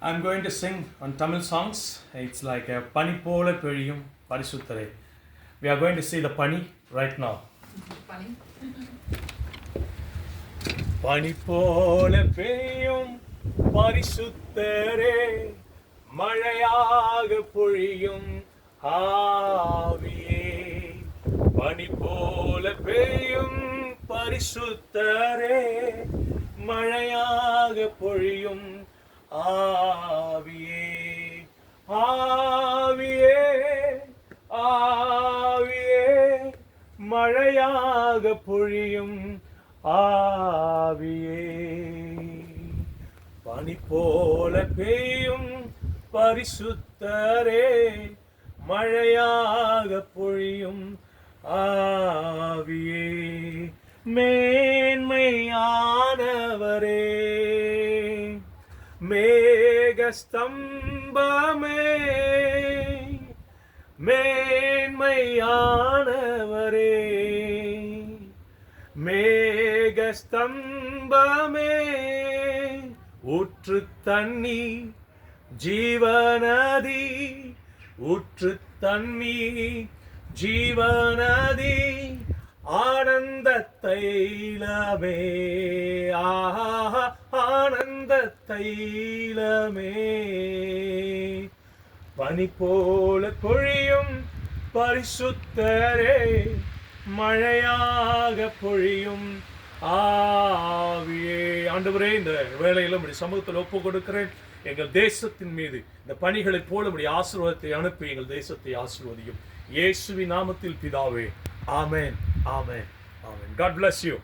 I'm going to sing on Tamil songs. It's like a Pani Pola Periyum Parisuttare. We are going to see the Pani right now. Funny. Pani Pola Periyum Parisuttare Malayaga Puriyum Aviye Pani Pola Periyum Parisuttare Malayaga Puriyum ஆவியே ஆவியே ஆவியே மழையாக பொழியும் ஆவியே பனி போல பெய்யும் பரிசுத்தரே மழையாக பொழியும் ஆவியே மேன்மையானவரே மேகஸ்தம்பமே மேன்மையானவரே மேகஸ்தம்பமே ஊற்று தண்ணி ஜீவநதி ஊற்று தண்ணி ஜீவநதி ஆனந்த தைலமே ஆனந்த தைலமே பனி போல பொழியும் பரிசுத்தரே மழையாக பொழியும் ஆவியே. ஆண்டவரே, இந்த வேளையில உம்முடைய சமூகத்தில் ஒப்பு கொடுக்கிறேன். எங்கள் தேசத்தின் மீது இந்த பணிகளை போல உம்முடைய ஆசீர்வாதத்தை அனுப்பி எங்கள் தேசத்தை ஆசீர்வதியும். இயேசுவின் நாமத்தில் பிதாவே. ஆமென், ஆமென், ஆமென். God bless you.